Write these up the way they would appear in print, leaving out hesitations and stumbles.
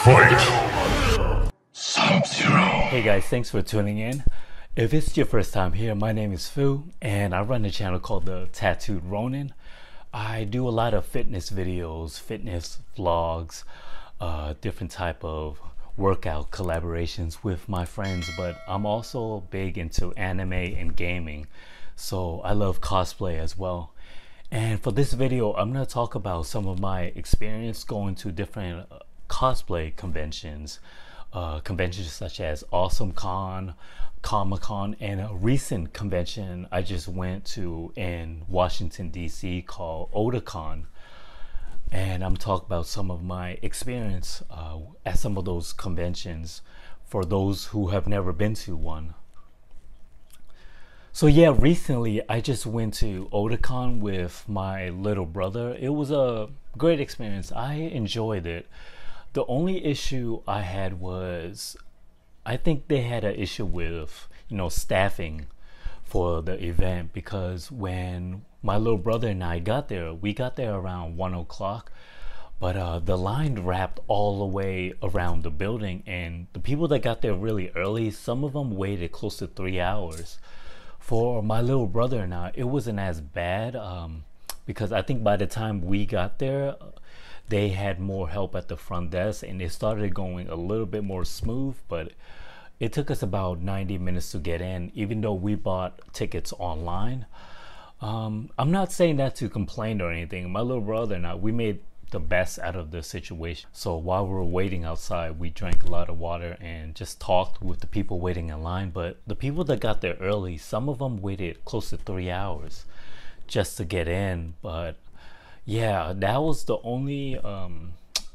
Fight! Sub-Zero. Hey guys, thanks for tuning in. If it's your first time here, my name is Fu, and I run a channel called The Tattooed Ronin. I do a lot of fitness videos, fitness vlogs, different type of workout collaborations with my friends, but I'm also big into anime and gaming, so I love cosplay as well. And for this video, I'm going to talk about some of my experience going to different cosplay conventions. Conventions such as AwesomeCon, Comic-Con, and a recent convention I just went to in Washington DC called Otakon. And I'm talking about some of my experience at some of those conventions for those who have never been to one. So yeah, recently I just went to Otakon with my little brother. It was a great experience. I enjoyed it. The only issue I had was, I think they had an issue with, staffing for the event, because when my little brother and I got there, we got there around 1 o'clock, but the line wrapped all the way around the building, and the people that got there really early, some of them waited close to 3 hours. For my little brother and I, it wasn't as bad, because I think by the time we got there, they had more help at the front desk and it started going a little bit more smooth, but it took us about 90 minutes to get in, even though we bought tickets online. I'm not saying that to complain or anything. My little brother and I, we made the best out of the situation. So while we were waiting outside, we drank a lot of water and just talked with the people waiting in line. But the people that got there early, some of them waited close to 3 hours just to get in. But yeah, that was the only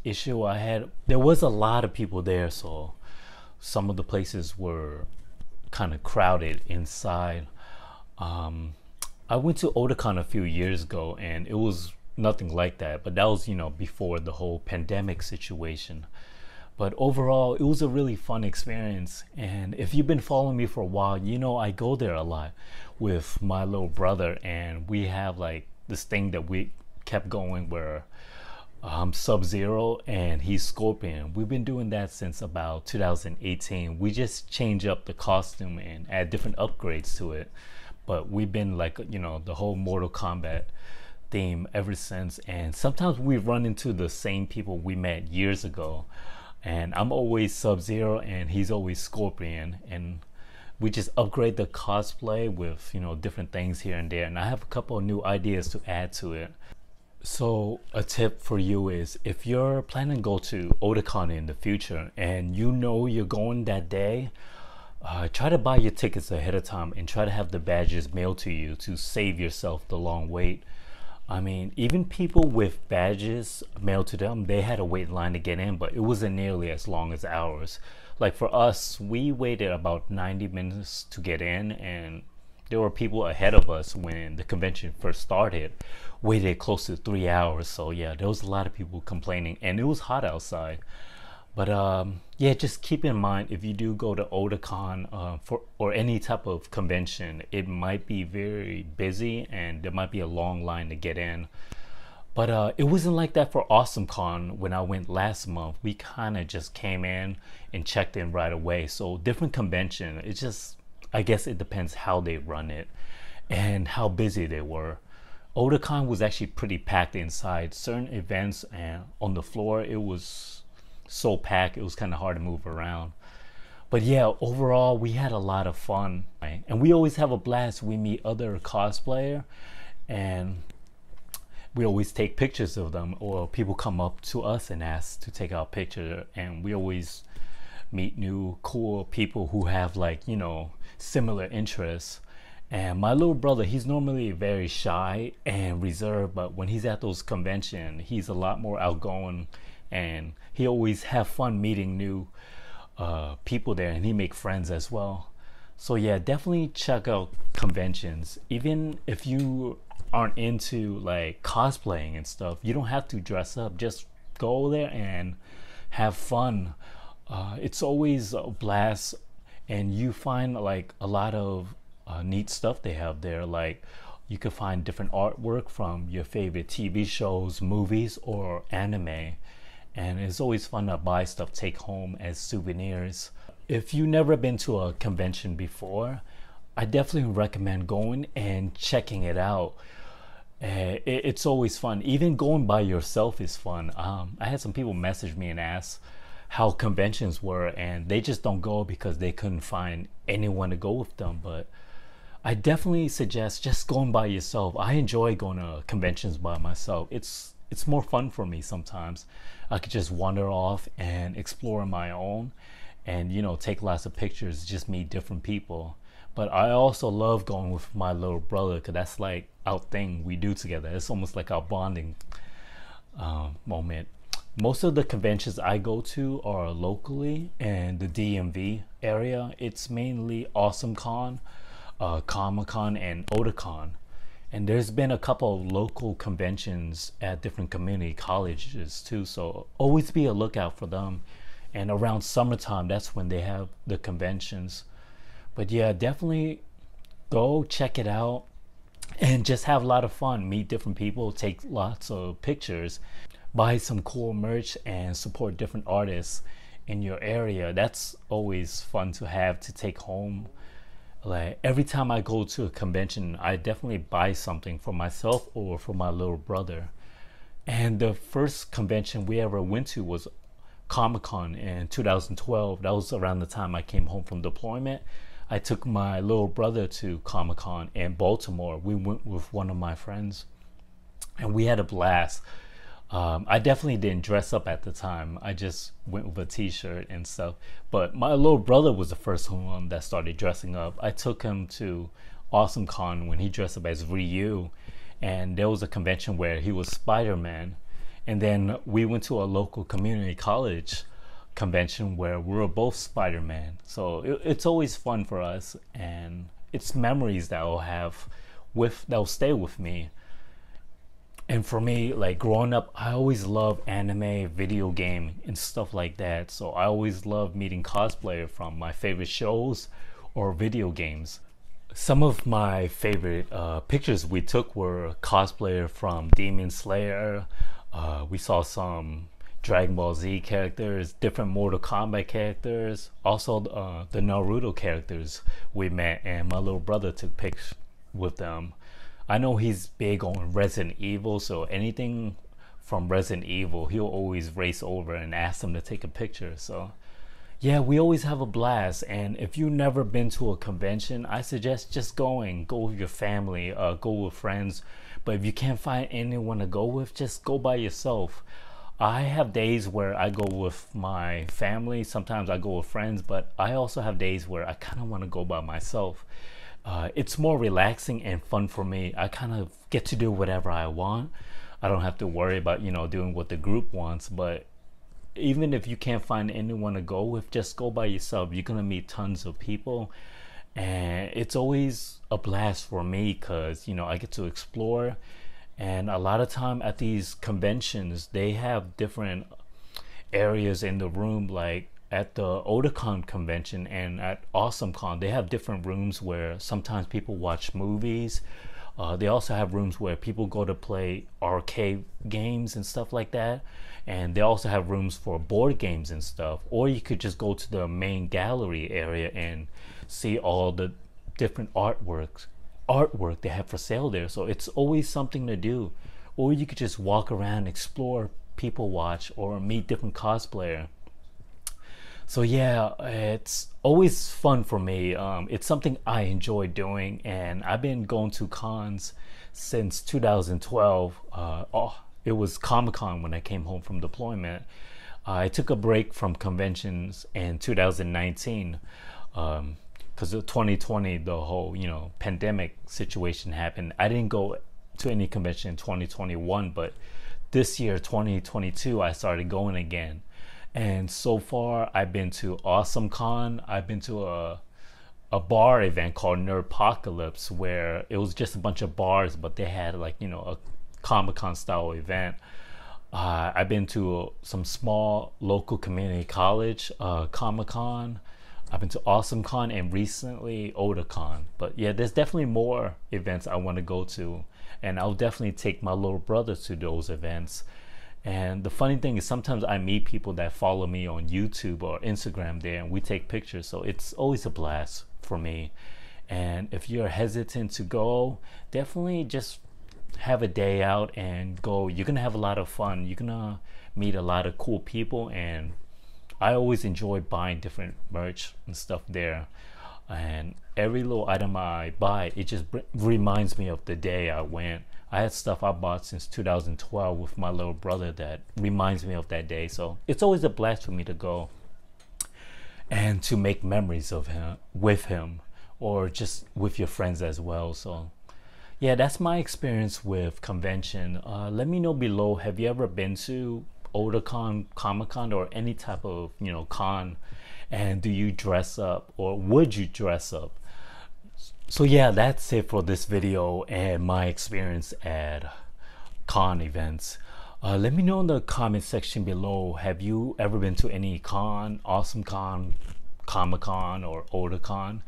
issue I had. There was a lot of people there, so some of the places were kind of crowded inside. I went to Otakon a few years ago and it was nothing like that, but that was, before the whole pandemic situation. But overall, it was a really fun experience. And if you've been following me for a while, I go there a lot with my little brother, and we have like this thing that we kept going where I'm Sub-Zero and he's Scorpion. We've been doing that since about 2018. We just change up the costume and add different upgrades to it, but we've been like, the whole Mortal Kombat theme ever since. And sometimes we run into the same people we met years ago, and I'm always Sub-Zero and he's always Scorpion, and we just upgrade the cosplay with different things here and there, and I have a couple of new ideas to add to it. So a tip for you is, if you're planning to go to Otakon in the future and you're going that day, try to buy your tickets ahead of time and try to have the badges mailed to you to save yourself the long wait. I mean, even people with badges mailed to them, they had a wait line to get in, but it wasn't nearly as long as ours. Like for us, we waited about 90 minutes to get in, and there were people ahead of us when the convention first started, waited close to 3 hours. So yeah, there was a lot of people complaining, and it was hot outside. But yeah, just keep in mind, if you do go to Otakon or any type of convention, it might be very busy and there might be a long line to get in. But it wasn't like that for AwesomeCon when I went last month. We kind of just came in and checked in right away. So different convention, it's just, I guess it depends how they run it and how busy they were. Otakon was actually pretty packed inside. Certain events and on the floor, it was so packed, it was kind of hard to move around. But yeah, overall, we had a lot of fun, right? And we always have a blast. We meet other cosplayers and we always take pictures of them, or people come up to us and ask to take our picture, and we always meet new cool people who have like similar interests. And my little brother, he's normally very shy and reserved, but when he's at those conventions, he's a lot more outgoing, and he always have fun meeting new people there, and he make friends as well. So yeah, definitely check out conventions. Even if you aren't into like cosplaying and stuff, you don't have to dress up. Just go there and have fun. It's always a blast, and you find like a lot of neat stuff they have there. Like you could find different artwork from your favorite TV shows, movies, or anime. and it's always fun to buy stuff, take home as souvenirs. If you've never been to a convention before, I definitely recommend going and checking it out. It's always fun. Even going by yourself is fun. I had some people message me and ask how conventions were, and they just don't go because they couldn't find anyone to go with them. But I definitely suggest just going by yourself. I enjoy going to conventions by myself. It's more fun for me sometimes. I could just wander off and explore on my own, and take lots of pictures, just meet different people. But I also love going with my little brother, because that's like our thing we do together. It's almost like our bonding moment. Most of the conventions I go to are locally in the DMV area. It's mainly AwesomeCon, Comic-Con, and Otakon. And there's been a couple of local conventions at different community colleges too, so always be a lookout for them. And around summertime, that's when they have the conventions. But yeah, definitely go check it out and just have a lot of fun, meet different people, take lots of pictures, buy some cool merch, and support different artists in your area. That's always fun to have to take home. Like every time I go to a convention, I definitely buy something for myself or for my little brother. And the first convention we ever went to was Comic-Con in 2012. That was around the time I came home from deployment. I took my little brother to Comic-Con in Baltimore. We went with one of my friends and we had a blast. I definitely didn't dress up at the time. I just went with a t-shirt and stuff. But my little brother was the first one that started dressing up. I took him to AwesomeCon when he dressed up as Ryu, and there was a convention where he was Spider-Man. And then we went to a local community college convention where we were both Spider-Man. So it's always fun for us, and it's memories that will stay with me. And for me, like growing up, I always loved anime, video game, and stuff like that. So I always loved meeting cosplayers from my favorite shows or video games. Some of my favorite pictures we took were cosplayer from Demon Slayer. We saw some Dragon Ball Z characters, different Mortal Kombat characters, also the Naruto characters we met, and my little brother took pics with them. I know he's big on Resident Evil, so anything from Resident Evil, he'll always race over and ask them to take a picture. So yeah, we always have a blast. And if you've never been to a convention, I suggest just go with your family, go with friends. But if you can't find anyone to go with, just go by yourself. I have days where I go with my family, sometimes I go with friends, but I also have days where I kind of want to go by myself. It's more relaxing and fun for me. I kind of get to do whatever I want. I don't have to worry about, doing what the group wants. But even if you can't find anyone to go with, just go by yourself. You're going to meet tons of people. And it's always a blast for me because, I get to explore. And a lot of time at these conventions, they have different areas in the room, like at the Otakon convention and at AwesomeCon, they have different rooms where sometimes people watch movies. They also have rooms where people go to play arcade games and stuff like that. And they also have rooms for board games and stuff. Or you could just go to the main gallery area and see all the different artwork they have for sale there. So it's always something to do. Or you could just walk around, explore, people watch, or meet different cosplayers. So yeah, it's always fun for me. It's something I enjoy doing, and I've been going to cons since 2012. It was Comic-Con when I came home from deployment. I took a break from conventions in 2019 because of 2020, the whole pandemic situation happened. I didn't go to any convention in 2021, but this year, 2022, I started going again. And so far, I've been to AwesomeCon. I've been to a bar event called Nerdpocalypse, where it was just a bunch of bars, but they had a Comic-Con style event. I've been to some small local community college Comic-Con. I've been to AwesomeCon and recently Otakon. But yeah, there's definitely more events I want to go to, and I'll definitely take my little brother to those events. And the funny thing is sometimes I meet people that follow me on YouTube or Instagram there, and we take pictures. So it's always a blast for me. And if you're hesitant to go, definitely just have a day out and go. You're gonna have a lot of fun. You're gonna meet a lot of cool people, and I always enjoy buying different merch and stuff there. And every little item I buy, it just reminds me of the day I went. I had stuff I bought since 2012 with my little brother that reminds me of that day. So it's always a blast for me to go and to make memories of him, with him, or just with your friends as well. So yeah, that's my experience with convention. Let me know below, have you ever been to Otakon, Comic-Con, or any type of, you know, con? And do you dress up, or would you dress up? So yeah, that's it for this video and my experience at con events. Let me know in the comment section below, have you ever been to any con, awesome con, Comic-Con, or Otakon?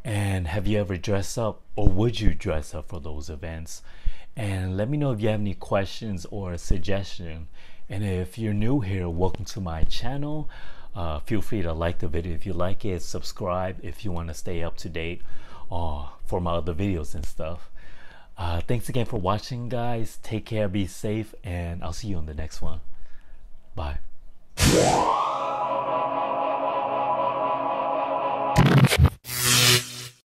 And have you ever dressed up, or would you dress up for those events? And let me know if you have any questions or a suggestion. And if you're new here, welcome to my channel. Feel free to like the video if you like it, subscribe if you want to stay up to date for my other videos and stuff. Thanks again for watching, guys. Take care, be safe, and I'll see you on the next one. Bye.